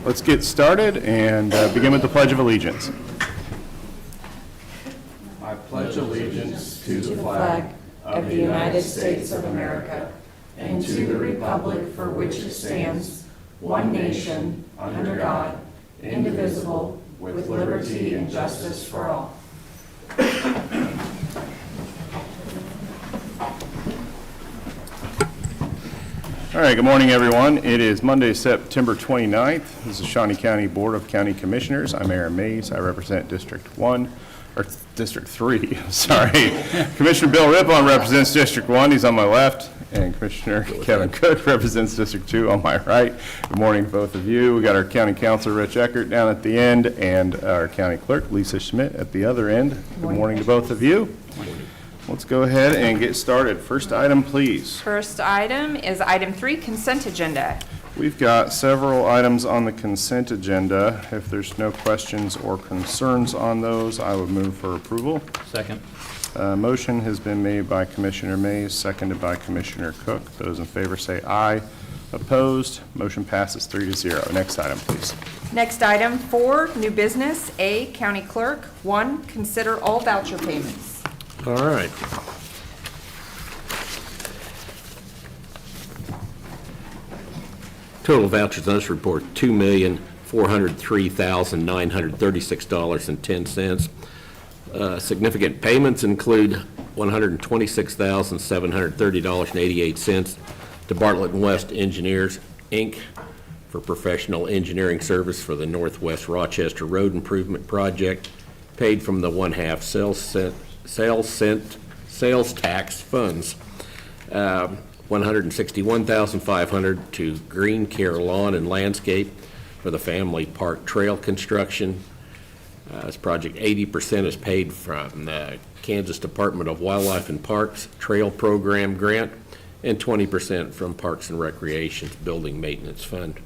Let's get started and begin with the Pledge of Allegiance. I pledge allegiance to the flag of the United States of America and to the republic for which it stands, one nation, under God, indivisible, with liberty and justice for all. All right, good morning, everyone. It is Monday, September 29th. This is Shawnee County Board of County Commissioners. I'm Aaron Mays. I represent District 3, sorry. Commissioner Bill Rippon represents District 1. He's on my left. And Commissioner Kevin Cook represents District 2 on my right. Good morning to both of you. We got our County Councilor, Rich Eckert, down at the end, and our County Clerk, Lisa Schmidt, at the other end. Good morning to both of you. Let's go ahead and get started. First item, please. First item is item 3, consent agenda. We've got several items on the consent agenda. If there's no questions or concerns on those, I would move for approval. Second. Motion has been made by Commissioner Mays, seconded by Commissioner Cook. Those in favor say aye. Opposed? Motion passes 3-0. Next item, please. Next item 4, new business. A, County Clerk. 1, consider all voucher payments. All right. Total vouchers on this report, $2,403,936.10. Significant payments include $126,730.88 to Bartlett and West Engineers, Inc. for professional engineering service for the Northwest Rochester Road Improvement Project, paid from the one-half sales tax funds. $161,500 to Green Care Lawn and Landscape for the Family Park Trail construction. This project, 80% is paid from the Kansas Department of Wildlife and Parks Trail Program Grant, and 20% from Parks and Recreation's Building Maintenance Fund.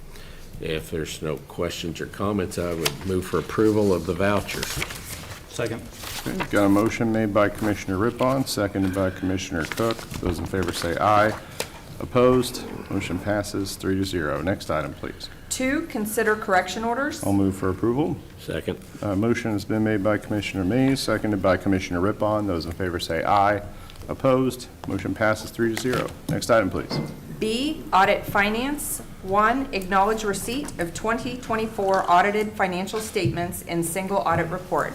If there's no questions or comments, I would move for approval of the vouchers. Second. Okay, we've got a motion made by Commissioner Rippon, seconded by Commissioner Cook. Those in favor say aye. Opposed? Motion passes 3-0. Next item, please. 2, consider correction orders. I'll move for approval. Second. Motion has been made by Commissioner Mays, seconded by Commissioner Rippon. Those in favor say aye. Opposed? Motion passes 3-0. Next item, please. B, audit finance. 1, acknowledge receipt of 2024 audited financial statements and single audit report.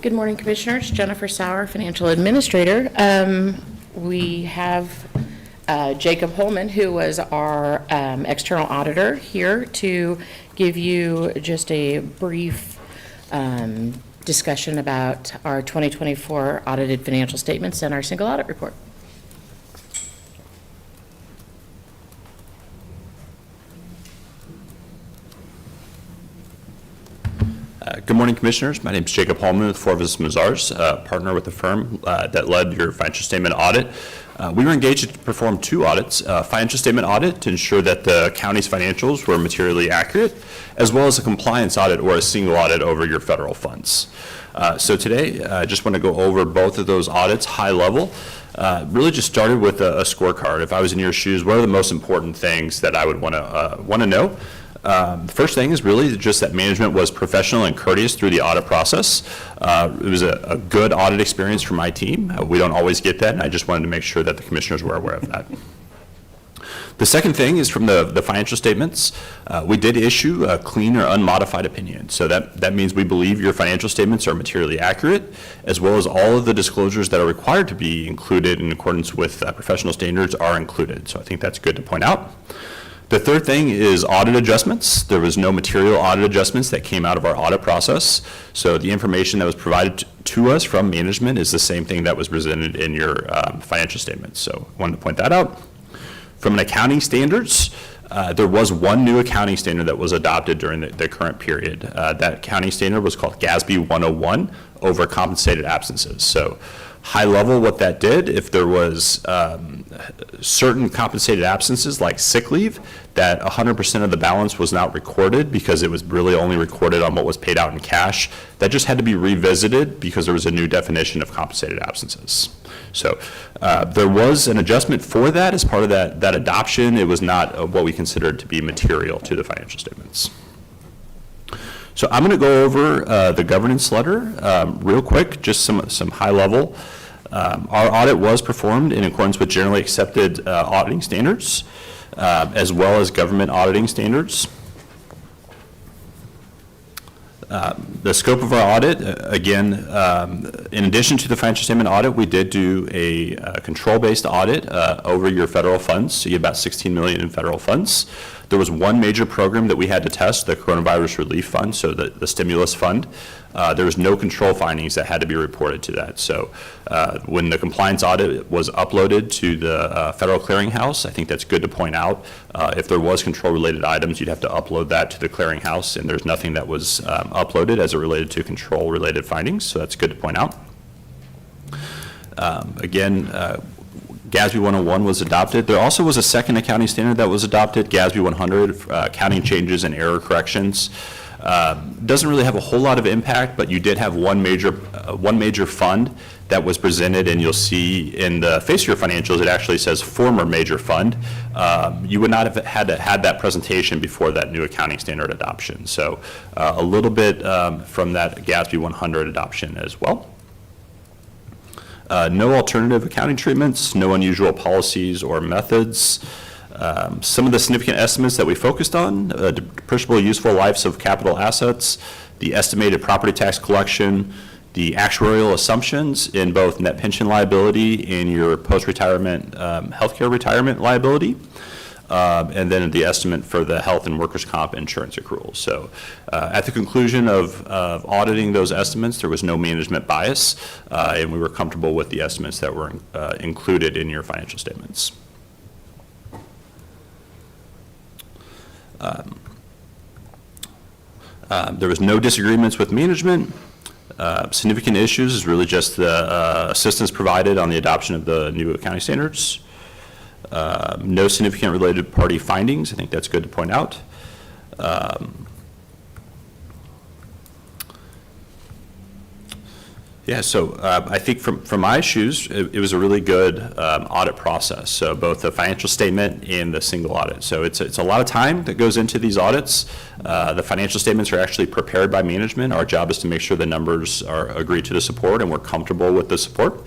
Good morning, Commissioners. Jennifer Sauer, Financial Administrator. We have Jacob Holman, who was our external auditor, here to give you just a brief discussion about our 2024 audited financial statements and our single audit report. Good morning, Commissioners. My name is Jacob Holman with Forvis Mazars, partner with the firm that led your financial statement audit. We were engaged to perform 2 audits, a financial statement audit to ensure that the county's financials were materially accurate, as well as a compliance audit or a single audit over your federal funds. So today, I just want to go over both of those audits high level. Really just started with a scorecard. If I was in your shoes, what are the most important things that I would want to know? The first thing is really just that management was professional and courteous through the audit process. It was a good audit experience for my team. We don't always get that, and I just wanted to make sure that the commissioners were aware of that. The second thing is from the financial statements. We did issue a clean or unmodified opinion. So that means we believe your financial statements are materially accurate, as well as all of the disclosures that are required to be included in accordance with professional standards are included. So I think that's good to point out. The third thing is audit adjustments. There was no material audit adjustments that came out of our audit process. So the information that was provided to us from management is the same thing that was presented in your financial statements. So I wanted to point that out. From an accounting standards, there was one new accounting standard that was adopted during the current period. That accounting standard was called GASB 101, overcompensated absences. So high level, what that did, if there was certain compensated absences like sick leave, that 100% of the balance was not recorded because it was really only recorded on what was paid out in cash. That just had to be revisited because there was a new definition of compensated absences. So there was an adjustment for that as part of that adoption. It was not what we considered to be material to the financial statements. So I'm going to go over the governance letter real quick, just some high level. Our audit was performed in accordance with generally accepted auditing standards, as well as government auditing standards. The scope of our audit, again, in addition to the financial statement audit, we did do a control-based audit over your federal funds, so you have about $16 million in federal funds. There was one major program that we had to test, the Coronavirus Relief Fund, so the stimulus fund. There was no control findings that had to be reported to that. So when the compliance audit was uploaded to the federal clearinghouse, I think that's good to point out. If there was control-related items, you'd have to upload that to the clearinghouse, and there's nothing that was uploaded as it related to control-related findings, so that's good to point out. Again, GASB 101 was adopted. There also was a second accounting standard that was adopted, GASB 100, accounting changes and error corrections. Doesn't really have a whole lot of impact, but you did have one major fund that was presented, and you'll see in the face of your financials, it actually says former major fund. You would not have had to have that presentation before that new accounting standard adoption. So a little bit from that GASB 100 adoption as well. No alternative accounting treatments, no unusual policies or methods. Some of the significant estimates that we focused on, depreciable useful lives of capital assets, the estimated property tax collection, the actuarial assumptions in both net pension liability and your post-retirement healthcare retirement liability, and then the estimate for the health and workers' comp insurance accruals. So at the conclusion of auditing those estimates, there was no management bias, and we were comfortable with the estimates that were included in your financial statements. There was no disagreements with management. Significant issues is really just the assistance provided on the adoption of the new accounting standards. No significant related party findings. I think that's good to point out. Yeah, so I think from my shoes, it was a really good audit process. So both the financial statement and the single audit. So it's a lot of time that goes into these audits. The financial statements are actually prepared by management. Our job is to make sure the numbers are agreed to the support and we're comfortable with the support.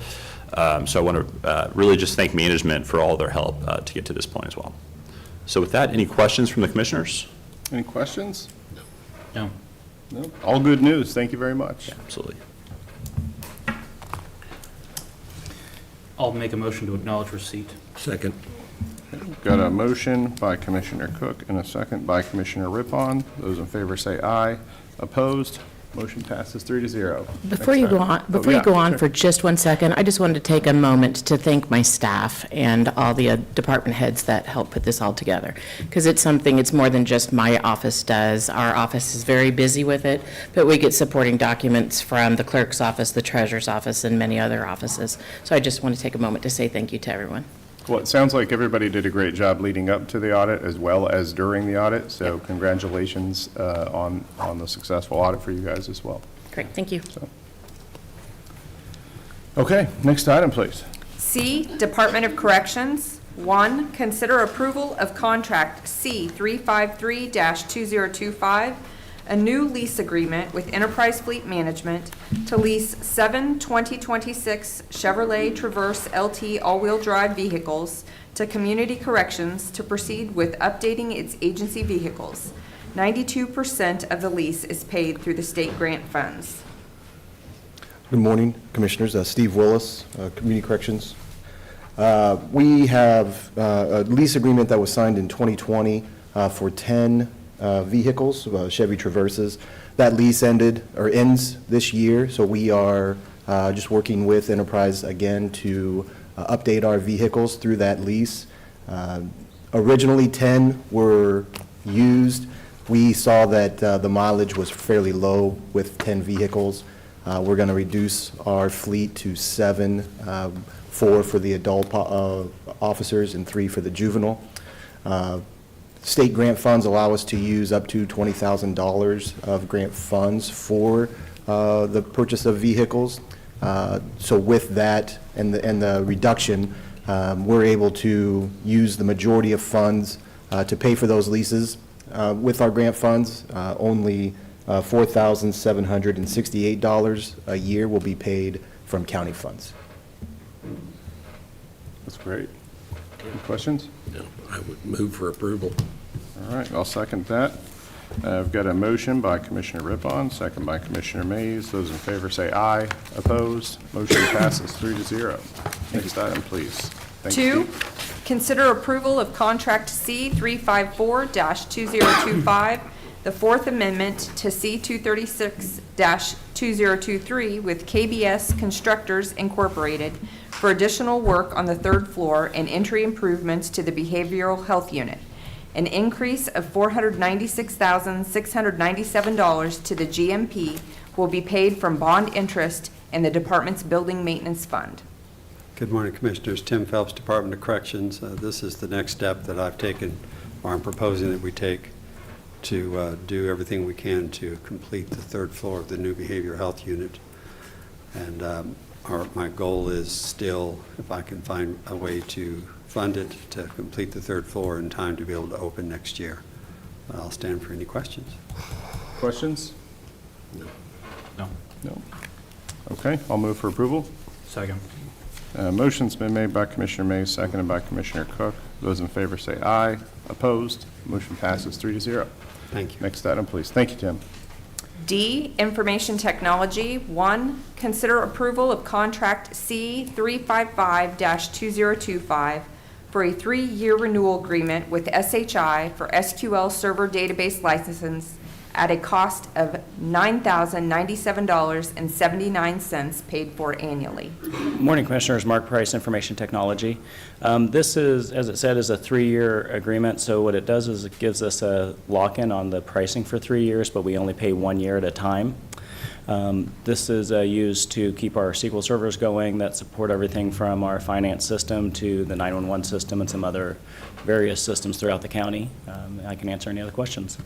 So I want to really just thank management for all their help to get to this point as well. So with that, any questions from the commissioners? Any questions? No. No? All good news. Thank you very much. Yeah, absolutely. I'll make a motion to acknowledge receipt. Second. Got a motion by Commissioner Cook and a second by Commissioner Rippon. Those in favor say aye. Opposed? Motion passes 3-0. Before you go on, sure. for just 1 second, I just wanted to take a moment to thank my staff and all the department heads that helped put this all together. Because it's more than just my office does. Our office is very busy with it, but we get supporting documents from the clerk's office, the treasurer's office, and many other offices. So I just want to take a moment to say thank you to everyone. Well, it sounds like everybody did a great job leading up to the audit as well as during the audit. So congratulations on the successful audit for you guys as well. Great, thank you. Okay, next item, please. C, Department of Corrections. 1, consider approval of contract C353-2025, a new lease agreement with Enterprise Fleet Management to lease 7 2026 Chevrolet Traverse LT all-wheel drive vehicles to Community Corrections to proceed with updating its agency vehicles. 92% of the lease is paid through the state grant funds. Good morning, Commissioners. Steve Willis, Community Corrections. We have a lease agreement that was signed in 2020 for 10 vehicles, Chevy Traverses. That lease ends this year, so we are just working with Enterprise again to update our vehicles through that lease. Originally 10 were used. We saw that the mileage was fairly low with 10 vehicles. We're going to reduce our fleet to 7. 4 for the adult officers and 3 for the juvenile. State grant funds allow us to use up to $20,000 of grant funds for the purchase of vehicles. So with that and the reduction, we're able to use the majority of funds to pay for those leases. With our grant funds, only $4,768 a year will be paid from county funds. That's great. Any questions? No, I would move for approval. All right, I'll second that. I've got a motion by Commissioner Rippon, second by Commissioner Mays. Those in favor say aye. Opposed? Motion passes 3-0. Next item, please. Thank you, 2, Steve. consider approval of Contract C-354-2025, the Fourth Amendment to C-236-2023 with KBS Constructors Incorporated for additional work on the 3rd floor and entry improvements to the Behavioral Health Unit. An increase of $496,697 to the GMP will be paid from bond interest in the department's building maintenance fund. Good morning, Commissioners. Tim Phelps, Department of Corrections. This is the next step that I've taken, or I'm proposing that we take, to do everything we can to complete the 3rd floor of the new behavioral health unit. And my goal is still, if I can find a way to fund it, to complete the 3rd floor in time to be able to open next year. I'll stand for any questions. Questions? No. No. Okay, I'll move for approval. Second. Motion's been made by Commissioner Mays, seconded by Commissioner Cook. Those in favor say aye. Opposed? Motion passes 3-0. Thank you. Next item, please. Thank you, Tim. D, Information Technology. 1, consider approval of Contract C-355-2025 for a 3-year renewal agreement with SHI for SQL Server Database licenses at a cost of $9,097.79 paid for annually. Morning, Commissioners. Mark Price, Information Technology. This is, as it said, is a 3-year agreement. So what it does is it gives us a lock-in on the pricing for 3 years, but we only pay 1 year at a time. This is used to keep our SQL servers going that support everything from our finance system to the 911 system and some other various systems throughout the county. I can answer any other questions.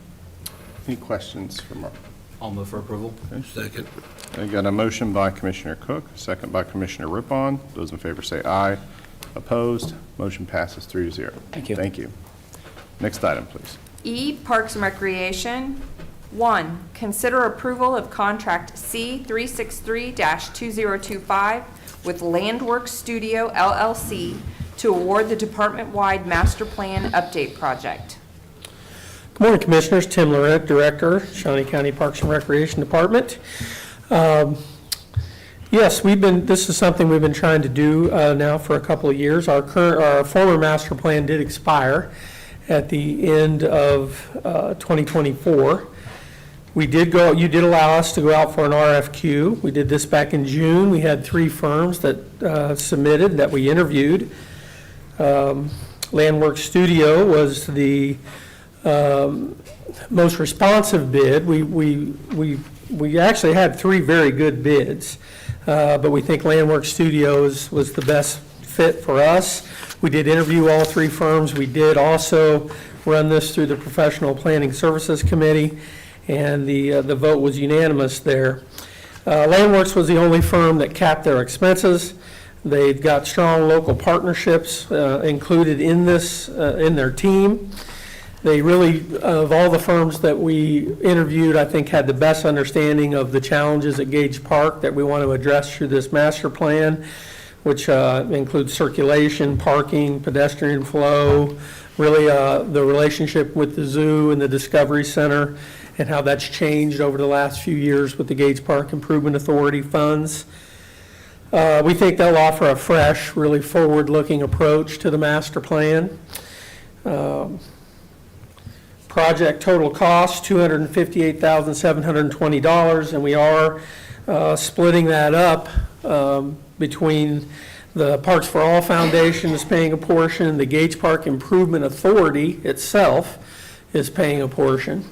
Any questions for Mark? I'll move for approval. Second. I got a motion by Commissioner Cook, second by Commissioner Rippon. Those in favor say aye. Opposed? Motion passes 3-0. Thank you. Thank you. Next item, please. E, Parks and Recreation. 1, consider approval of Contract C-363-2025 with Landworks Studio LLC to award the department-wide master plan update project. Good morning, Commissioners. Tim Lorette, Director, Shawnee County Parks and Recreation Department. Yes, this is something we've been trying to do now for a couple of years. Our former master plan did expire at the end of 2024. You did allow us to go out for an RFQ. We did this back in June. We had 3 firms that submitted, that we interviewed. Landworks Studio was the most responsive bid. We actually had 3 very good bids, but we think Landworks Studios was the best fit for us. We did interview all 3 firms. We did also run this through the Professional Planning Services Committee, and the vote was unanimous there. Landworks was the only firm that capped their expenses. They've got strong local partnerships included in this, in their team. They really, of all the firms that we interviewed, I think had the best understanding of the challenges at Gage Park that we want to address through this master plan, which includes circulation, parking, pedestrian flow, really the relationship with the zoo and the Discovery Center, and how that's changed over the last few years with the Gage Park Improvement Authority funds. We think they'll offer a fresh, really forward-looking approach to the master plan. Project total cost, $258,720, and we are splitting that up between the Parks for All Foundation is paying a portion, the Gage Park Improvement Authority itself is paying a portion,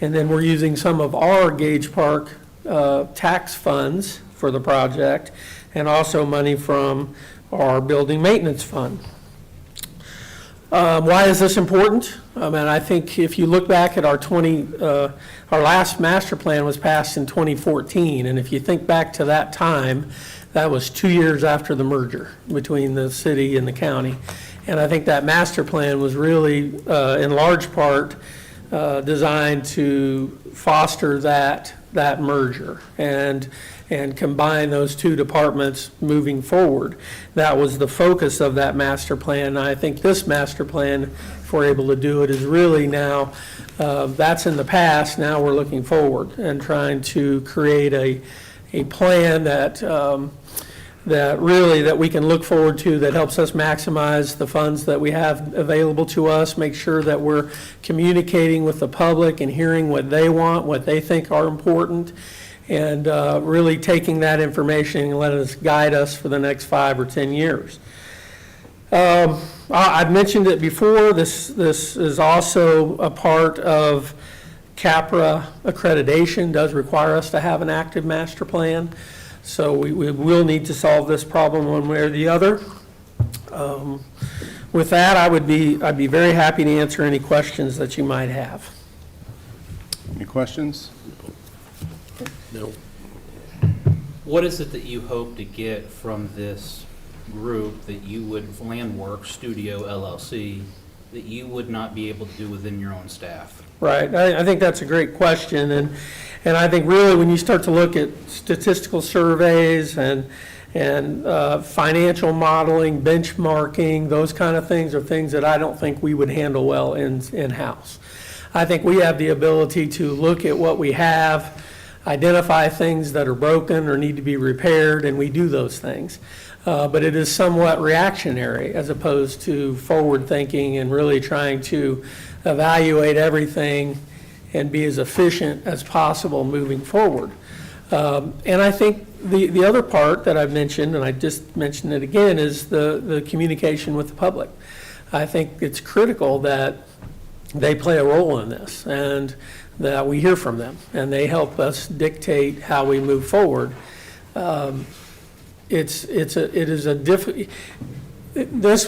and then we're using some of our Gage Park tax funds for the project, and also money from our building maintenance fund. Why is this important? And I think if you look back at our last master plan was passed in 2014, and if you think back to that time, that was 2 years after the merger between the city and the county. And I think that master plan was really, in large part, designed to foster that merger and combine those two departments moving forward. That was the focus of that master plan. And I think this master plan, if we're able to do it, is really now, that's in the past, now we're looking forward and trying to create a plan that we can look forward to, that helps us maximize the funds that we have available to us, make sure that we're communicating with the public and hearing what they want, what they think are important, and really taking that information and letting us guide us for the next 5 or 10 years. I've mentioned it before, this is also a part of CAPRA accreditation, does require us to have an active master plan. So we will need to solve this problem one way or the other. With that, I'd be very happy to answer any questions that you might have. Any questions? No. What is it that you hope to get from this group that you would, Landwork Studio LLC, that you would not be able to do within your own staff? Right, I think that's a great question, and I think really when you start to look at statistical surveys and financial modeling, benchmarking, those kind of things are things that I don't think we would handle well in-house. I think we have the ability to look at what we have, identify things that are broken or need to be repaired, and we do those things. But it is somewhat reactionary as opposed to forward-thinking and really trying to evaluate everything and be as efficient as possible moving forward. And I think the other part that I've mentioned, and I just mentioned it again, is the communication with the public. I think it's critical that they play a role in this and that we hear from them and they help us dictate how we move forward. This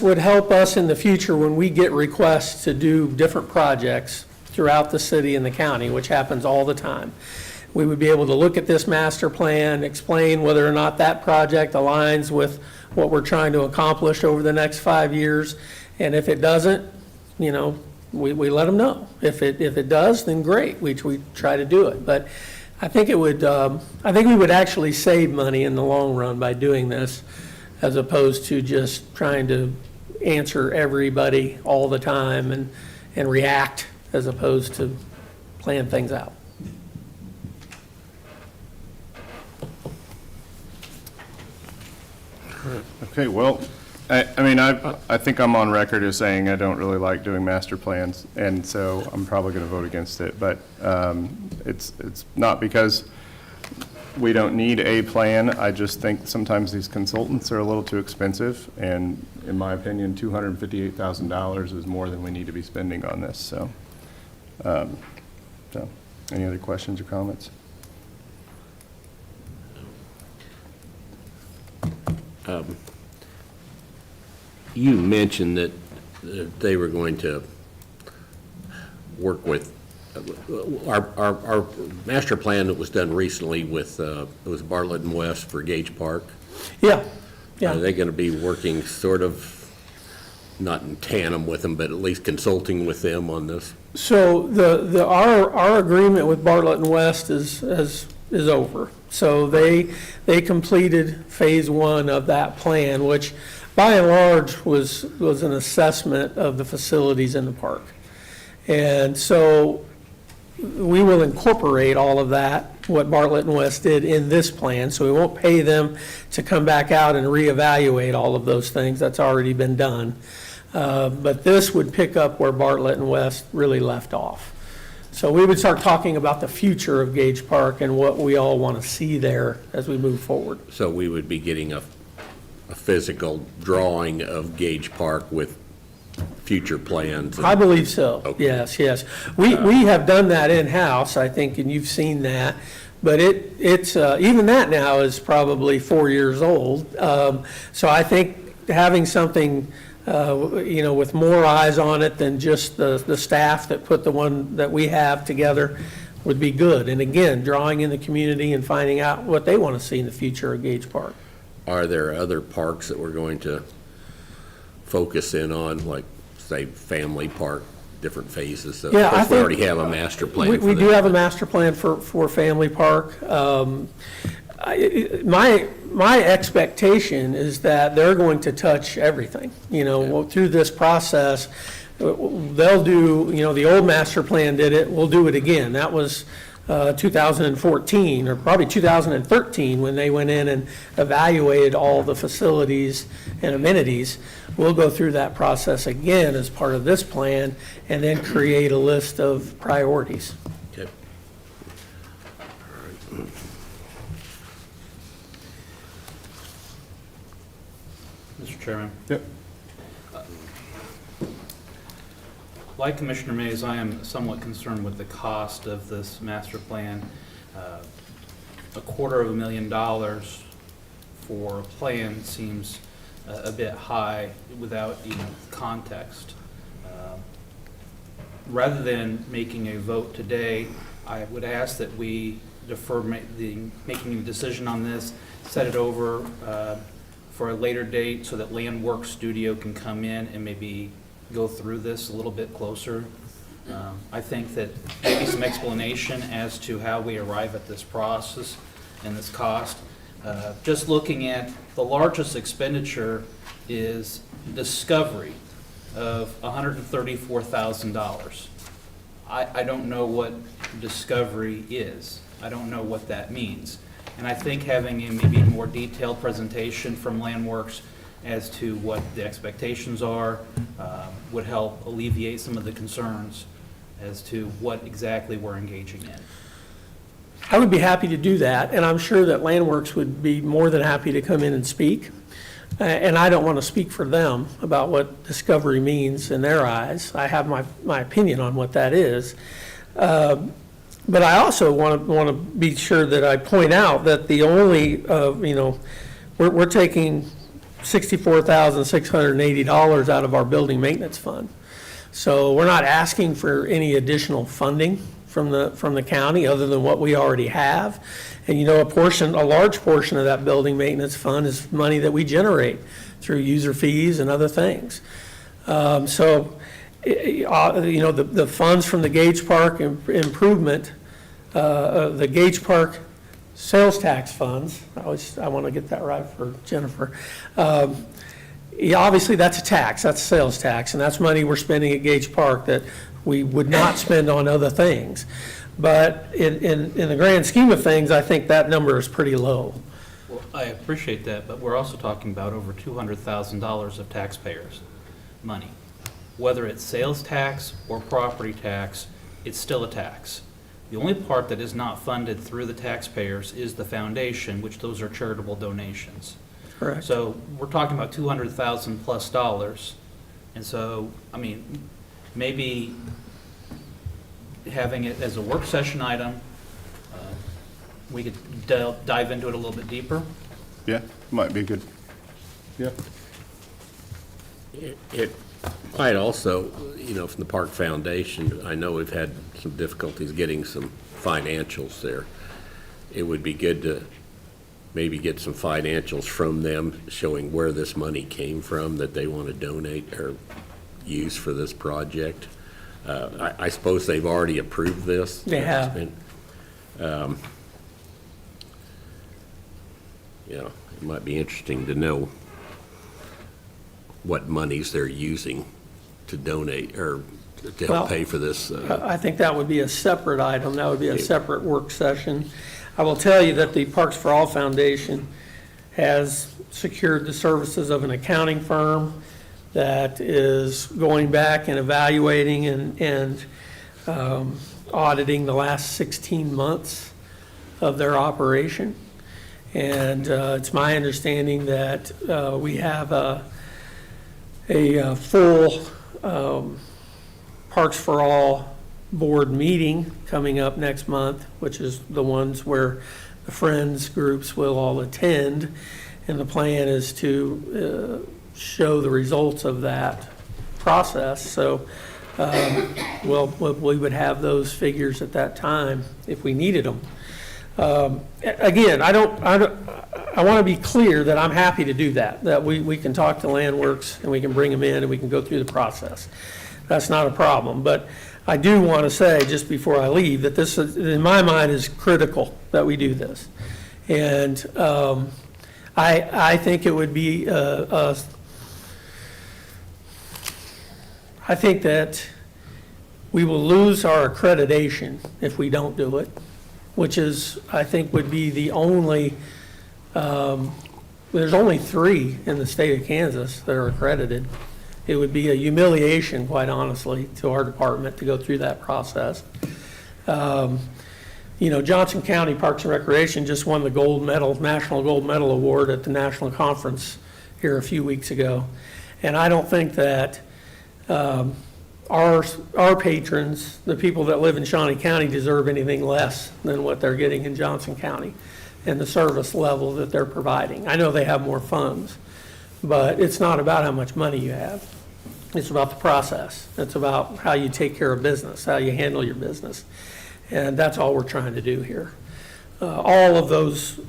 would help us in the future when we get requests to do different projects throughout the city and the county, which happens all the time. We would be able to look at this master plan, explain whether or not that project aligns with what we're trying to accomplish over the next 5 years. And if it doesn't, we let them know. If it does, then great, we try to do it. But I think we would actually save money in the long run by doing this, as opposed to just trying to answer everybody all the time and react, as opposed to plan things out. Okay, well, I think I'm on record as saying I don't really like doing master plans, and so I'm probably going to vote against it. But it's not because we don't need a plan. I just think sometimes these consultants are a little too expensive, and in my opinion, $258,000 is more than we need to be spending on this. So, any other questions or comments? You mentioned that they were going to work with, our master plan that was done recently with, it was Bartlett and West for Gage Park. Yeah. Are they going to be working sort of, not in tandem with them, but at least consulting with them on this? So our agreement with Bartlett and West is over. So they completed phase 1 of that plan, which by and large was an assessment of the facilities in the park. And so we will incorporate all of that, what Bartlett and West did, in this plan. So we won't pay them to come back out and reevaluate all of those things. That's already been done. But this would pick up where Bartlett and West really left off. So we would start talking about the future of Gage Park and what we all want to see there as we move forward. So we would be getting a physical drawing of Gage Park with future plans? I believe so. Okay. Yes. We have done that in-house, I think, and you've seen that. But it's even that now is probably 4 years old. So I think having something, with more eyes on it than just the staff that put the one that we have together would be good. And again, drawing in the community and finding out what they want to see in the future of Gage Park. Are there other parks that we're going to focus in on, like, say, Family Park, different phases? Yeah, Of course, I we think already have a master plan for We do that, have a but- master plan for Family Park. My expectation is that they're going to touch everything, through this process. They'll do, the old master plan did it, we'll do it again. That was 2014, or probably 2013, when they went in and evaluated all the facilities and amenities. We'll go through that process again as part of this plan, and then create a list of priorities. Okay. Mr. Chairman. Yep. Like Commissioner Mays, I am somewhat concerned with the cost of this master plan. $250,000 for a plan seems a bit high without even context. Rather than making a vote today, I would ask that we defer making a decision on this, set it over for a later date so that Landworks Studio can come in and maybe go through this a little bit closer. I think that maybe some explanation as to how we arrive at this process and this cost. Just looking at the largest expenditure is discovery of $134,000. I don't know what discovery is. I don't know what that means. And I think having a maybe more detailed presentation from Landworks as to what the expectations are would help alleviate some of the concerns as to what exactly we're engaging in. I would be happy to do that, and I'm sure that Landworks would be more than happy to come in and speak. And I don't want to speak for them about what discovery means in their eyes. I have my opinion on what that is. But I also want to be sure that I point out that the only, we're taking $64,680 out of our building maintenance fund. So we're not asking for any additional funding from the county other than what we already have. And a large portion of that building maintenance fund is money that we generate through user fees and other things. The funds from the Gage Park improvement, the Gage Park sales tax funds, I want to get that right for Jennifer. Obviously, that's a tax, that's a sales tax, and that's money we're spending at Gage Park that we would not spend on other things. But in the grand scheme of things, I think that number is pretty low. Well, I appreciate that, but we're also talking about over $200,000 of taxpayers' money. Whether it's sales tax or property tax, it's still a tax. The only part that is not funded through the taxpayers is the foundation, which those are charitable donations. Correct. So we're talking about $200,000 plus dollars. And so, maybe having it as a work session item, we could dive into it a little bit deeper. Yeah, might be good. Yeah. It might also, from the Park Foundation, I know we've had some difficulties getting some financials there. It would be good to maybe get some financials from them showing where this money came from that they want to donate or use for this project. I suppose they've already approved this. They have. It might be interesting to know what monies they're using to donate or to Well, help pay for this. I think that would be a separate item, that would be a separate work session. I will tell you that the Parks for All Foundation has secured the services of an accounting firm that is going back and evaluating and auditing the last 16 months of their operation. And it's my understanding that we have a full Parks for All board meeting coming up next month, which is the ones where the Friends groups will all attend. And the plan is to show the results of that process. So, we would have those figures at that time if we needed them. Again, I want to be clear that I'm happy to do that we can talk to LandWorks and we can bring them in and we can go through the process. That's not a problem. But I do want to say, just before I leave, that this, in my mind, is critical that we do this. And I think it would be, I think that we will lose our accreditation if we don't do it, which is, I think, would be the only, there's only 3 in the state of Kansas that are accredited. It would be a humiliation, quite honestly, to our department to go through that process. You know, Johnson County Parks and Recreation just won the gold medal, National Gold Medal Award at the National Conference here a few weeks ago. And I don't think that our patrons, the people that live in Shawnee County, deserve anything less than what they're getting in Johnson County and the service level that they're providing. I know they have more funds, but it's not about how much money you have. It's about the process. It's about how you take care of business, how you handle your business. And that's all we're trying to do here. All of those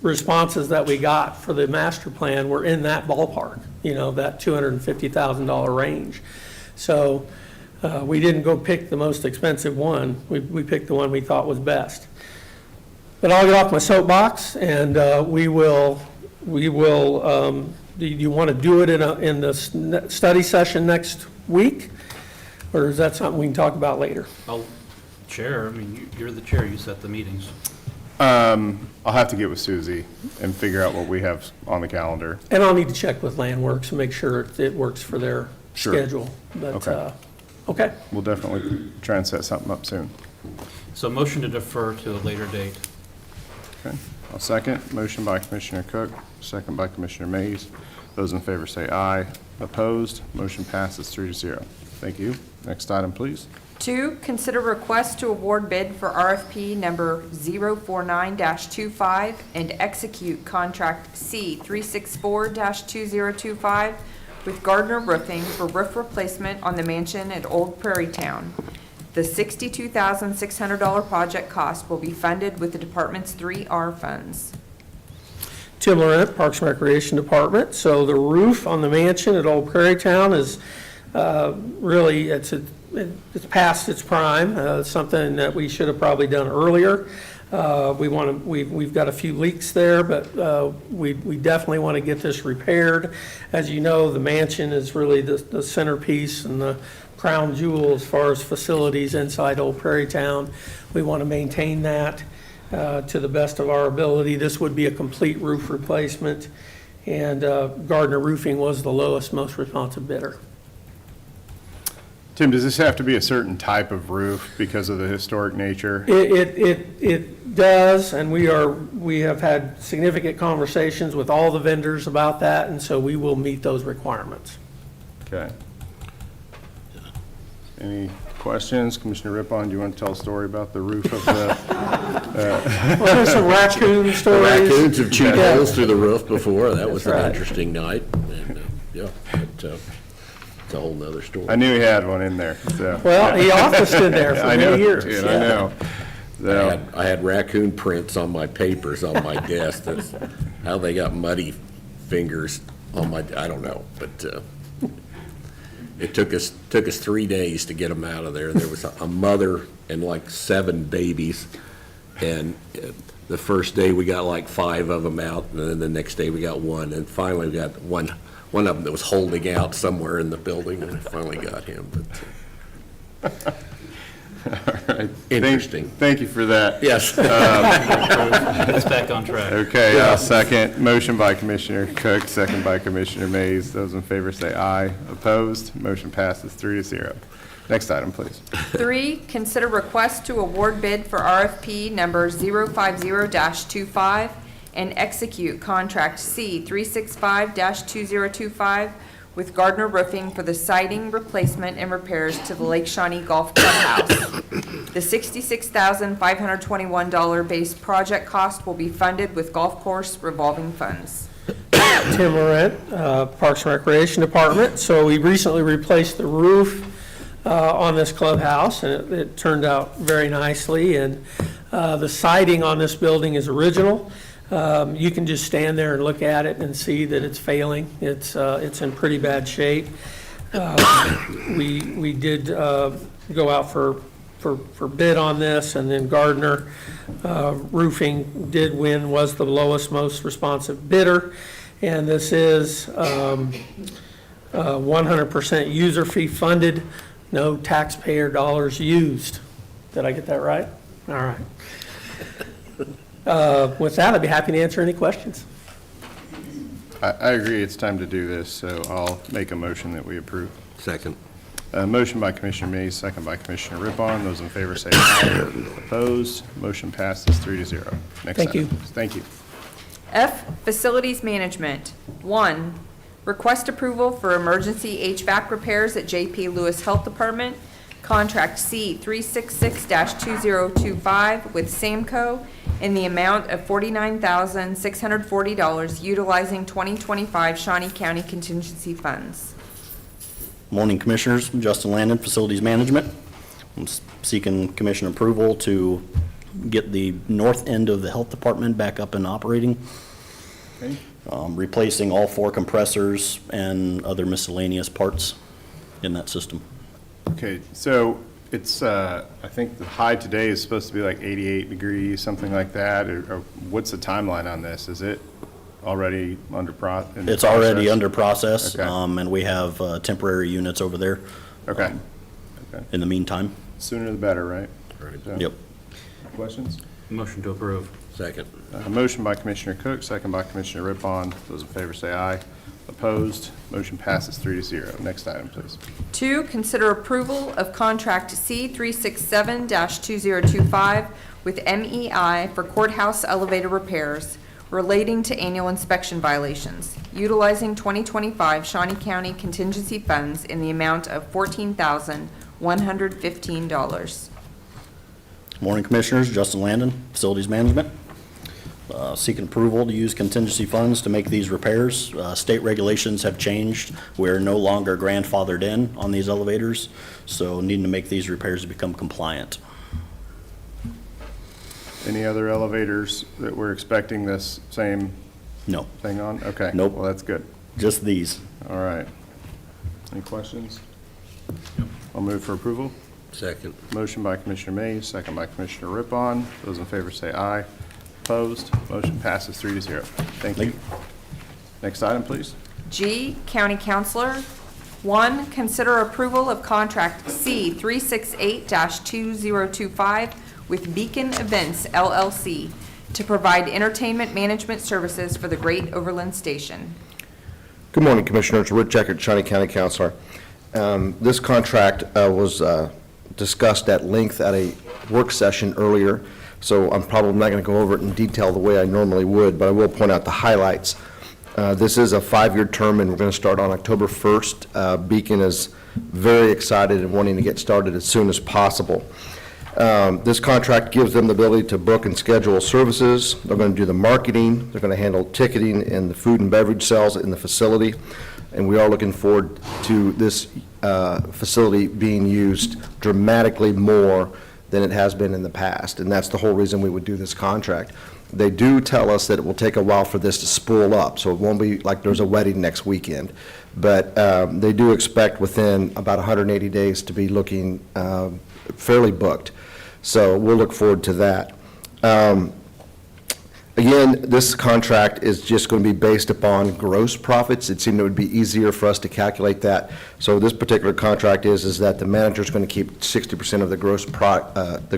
responses that we got for the master plan were in that ballpark, you know, that $250,000 range. So we didn't go pick the most expensive one. We picked the one we thought was best. But I'll get off my soapbox, and we will. Do you want to do it in the study session next week, or is that something we can talk about later? Chair, I mean, you're the chair, you set the meetings. I'll have to get with Susie and figure out what we have on the calendar. And I'll need to check with LandWorks and make sure it works for their Sure. schedule. But, Okay. Okay. We'll definitely try and set something up soon. So motion to defer to a later date. Okay, I'll second. Motion by Commissioner Cook, second by Commissioner Mays. Those in favor say aye. Opposed? Motion passes 3-0. Thank you. Next item, please. 2, consider request to award bid for RFP number 049-25 and execute contract C 364-2025 with Gardner Roofing for roof replacement on the mansion at Old Prairie Town. The $62,600 project cost will be funded with the department's 3R funds. Tim Laurent, Parks and Recreation Department. So the roof on the mansion at Old Prairie Town is really, it's past its prime. It's something that we should have probably done earlier. We've got a few leaks there, but we definitely want to get this repaired. As you know, the mansion is really the centerpiece and the crown jewel as far as facilities inside Old Prairie Town. We want to maintain that to the best of our ability. This would be a complete roof replacement, and Gardner Roofing was the lowest, most responsive bidder. Tim, does this have to be a certain type of roof because of the historic nature? It does, and we have had significant conversations with all the vendors about that, and so we will meet those requirements. Okay. Any questions? Commissioner Rippon, do you want to tell a story about the roof of the? Well, there's some raccoon stories. Raccoons have chewed Yeah. holes through the roof before. That was That's an right. interesting night. And, yeah, but, it's a whole nother story. I knew he had one in there, so. Well, he officed in there for I know, many years. dude, yeah. I know. So, I had raccoon prints on my papers on my desk. That's how they got muddy fingers on my, I don't know, but it took us 3 days to get them out of there. There was a mother and like 7 babies, and the first day we got like 5 of them out, and then the next day we got 1, and finally we got one of them that was holding out somewhere in the building, and I finally got him. But, all right. Interesting. Thank you for that. yes. It's back on track. Okay, I'll second. Motion by Commissioner Cook, second by Commissioner Mays. Those in favor say aye. Opposed? Motion passes 3-0. Next item, please. 3, consider request to award bid for RFP number 050-25 and execute contract C 365-2025 with Gardner Roofing for the siding replacement and repairs to the Lake Shawnee Golf Clubhouse. The $66,521 base project cost will be funded with golf course revolving funds. Tim Laurent, Parks and Recreation Department. So we recently replaced the roof on this clubhouse, and it turned out very nicely. And the siding on this building is original. You can just stand there and look at it and see that it's failing. It's in pretty bad shape. We did go out for bid on this, and then Gardner Roofing did win, was the lowest, most responsive bidder. And this is 100% user fee funded, no taxpayer dollars used. Did I get that right? All right. With that, I'd be happy to answer any questions. I agree, it's time to do this, so I'll make a motion that we approve. Second. Motion by Commissioner Mays, second by Commissioner Rippon. Those in favor say aye. Opposed? Motion passes 3-0. Next Thank you. item. Thank you. F, Facilities Management. 1, request approval for emergency HVAC repairs at JP Lewis Health Department, contract C 366-2025 with Samco in the amount of $49,640 utilizing 2025 Shawnee County contingency funds. Morning, Commissioners. Justin Landon, Facilities Management. I'm seeking Commission approval to get the north end of the Health Department back up and operating. Okay. Replacing all 4 compressors and other miscellaneous parts in that system. Okay, so it's, I think the high today is supposed to be like 88 degrees, something like that, or what's the timeline on this? Is it already under process? It's already under process, Okay. and we have temporary units over there Okay. Okay. in the meantime. Sooner the better, right? Right. So, Yep. Questions? Motion to approve. Second. Motion by Commissioner Cook, second by Commissioner Rippon. Those in favor say aye. Opposed? Motion passes 3-0. Next item, please. 2, consider approval of contract C 367-2025 with MEI for courthouse elevator repairs relating to annual inspection violations, utilizing 2025 Shawnee County contingency funds in the amount of $14,115. Morning, Commissioners. Justin Landon, Facilities Management. Seeking approval to use contingency funds to make these repairs. State regulations have changed. We're no longer grandfathered in on these elevators, so needing to make these repairs to become compliant. Any other elevators that we're expecting this same No, thing on? Okay. Nope. Well, that's good. just these. All right. Any questions? I'll move for approval. Second. Motion by Commissioner Mays, second by Commissioner Rippon. Those in favor say aye. Opposed? Motion passes 3-0. Thank you. Next item, please. G, County Counselor. 1, consider approval of contract C 368-2025 with Beacon Events LLC to provide entertainment management services for the Great Overland Station. Good morning, Commissioners. Rich Eckert, Shawnee County Counselor. This contract was discussed at length at a work session earlier, so I'm probably not going to go over it in detail the way I normally would, but I will point out the highlights. This is a 5-year term, and we're going to start on October 1st. Beacon is very excited and wanting to get started as soon as possible. This contract gives them the ability to book and schedule services. They're going to do the marketing. They're going to handle ticketing and the food and beverage sales in the facility. And we are looking forward to this facility being used dramatically more than it has been in the past. And that's the whole reason we would do this contract. They do tell us that it will take a while for this to spool up, so it won't be like there's a wedding next weekend. But they do expect within about 180 days to be looking fairly booked. So we'll look forward to that. Again, this contract is just going to be based upon gross profits. It seemed it would be easier for us to calculate that. So this particular contract is that the manager is going to keep 60% of the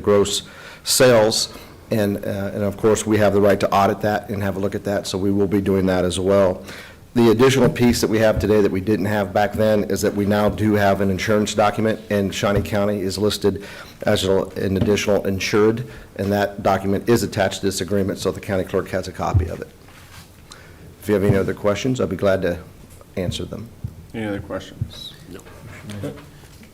gross sales, and of course we have the right to audit that and have a look at that. So we will be doing that as well. The additional piece that we have today that we didn't have back then is that we now do have an insurance document, and Shawnee County is listed as an additional insured, and that document is attached to this agreement, so the county clerk has a copy of it. If you have any other questions, I'll be glad to answer them. Any other questions? No.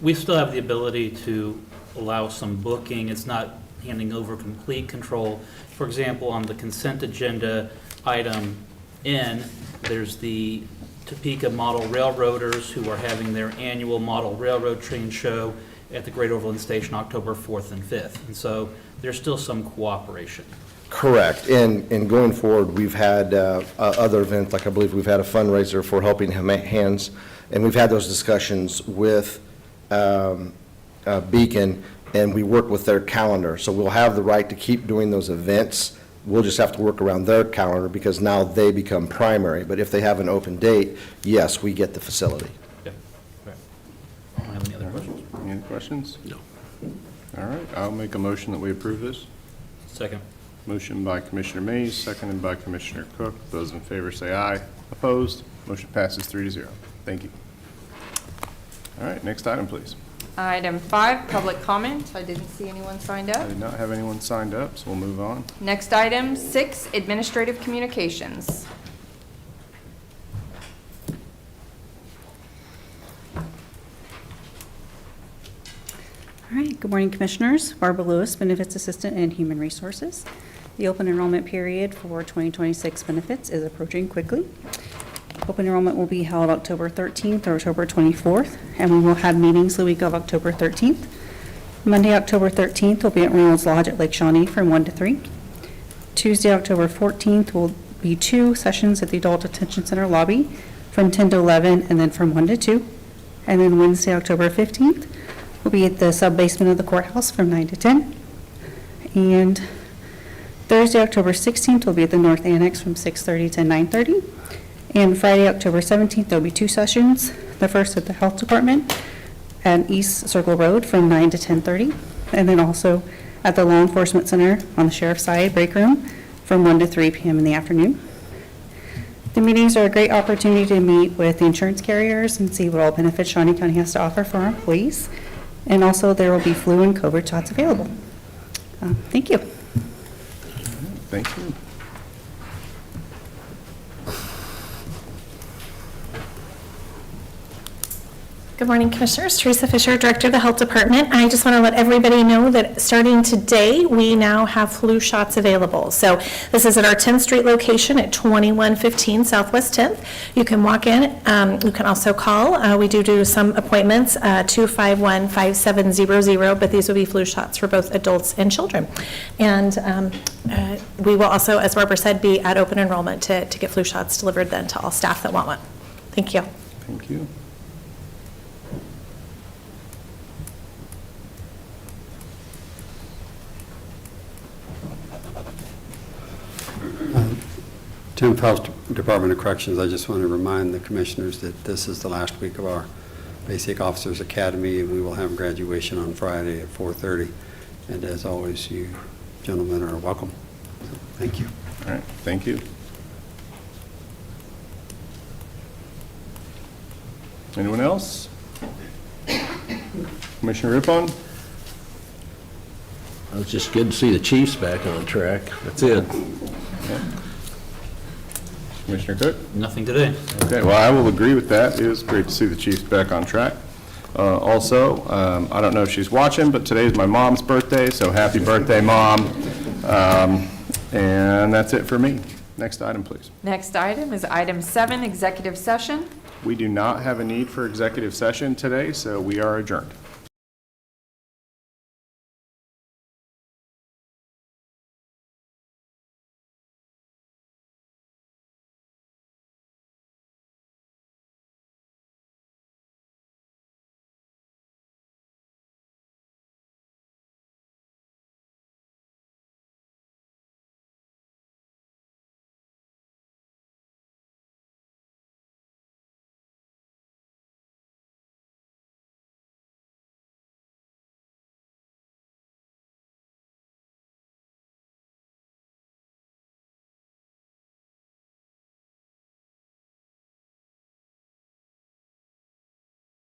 We still have the ability to allow some booking. It's not handing over complete control. For example, on the consent agenda, item N, There's the Topeka Model Railroaders, who are having their annual Model Railroad Train Show at the Great Overland Station, October 4th and 5th. And so there's still some cooperation. Correct. And going forward, we've had other events, like I believe we've had a fundraiser for Helping Hands, and we've had those discussions with Beacon, and we work with their calendar. So we'll have the right to keep doing those events. We'll just have to work around their calendar because now they become primary. But if they have an open date, yes, we get the facility. Okay. All right. I don't have any other questions. Any questions? No. All right, I'll make a motion that we approve this. Second. Motion by Commissioner Mays, seconded by Commissioner Cook. Those in favor say aye. Opposed? Motion passes 3-0. Thank you. All right, next item, please. Item 5, public comment. I didn't see anyone signed I up. did not have anyone signed up, so we'll move on. Next item, 6, administrative communications. All right, good morning, Commissioners. Barbara Lewis, Benefits Assistant and Human Resources. The open enrollment period for 2026 benefits is approaching quickly. Open enrollment will be held October 13th or October 24th, and we will have meetings the week of October 13th. Monday, October 13th will be at Reynolds Lodge at Lake Shawnee from 1 to 3. Tuesday, October 14th will be 2 sessions at the Adult Detention Center lobby from 10 to 11 and then from 1 to 2. And then Wednesday, October 15th will be at the sub-basement of the courthouse from 9 to 10. And Thursday, October 16th will be at the North Annex from 6:30 to 9:30. And Friday, October 17th, there'll be 2 sessions. The first at the Health Department at East Circle Road from 9 to 10:30. And then also at the Law Enforcement Center on the Sheriff's Side break room from 1 to 3 p.m. in the afternoon. The meetings are a great opportunity to meet with the insurance carriers and see what all benefits Shawnee County has to offer for our employees. And also there will be flu and COVID shots available. Thank you. Thank you. Good morning, Commissioners. Teresa Fisher, Director of the Health Department. I just want to let everybody know that starting today, we now have flu shots available. So this is at our 10th Street location at 2115 Southwest 10th. You can walk in. You can also call. We do some appointments, 251-5700, but these will be flu shots for both adults and children. And we will also, as Barbara said, be at open enrollment to get flu shots delivered then to all staff that want one. Thank you. Thank you. Tim Phelps, Department of Corrections, I just want to remind the commissioners that this is the last week of our Basic Officers Academy, and we will have graduation on Friday at 4:30. And as always, you gentlemen are welcome. So, thank you. All right, thank you. Anyone else? Commissioner Rippon? It's just good to see the Chiefs back on track. That's it. Commissioner Cook? Nothing today. Okay, well, I will agree with that. It was great to see the Chiefs back on track. Also, I don't know if she's watching, but today is my mom's birthday, so happy birthday, Mom. And that's it for me. Next item, please. Next item is item 7, executive session. We do not have a need for executive session today, so we are adjourned.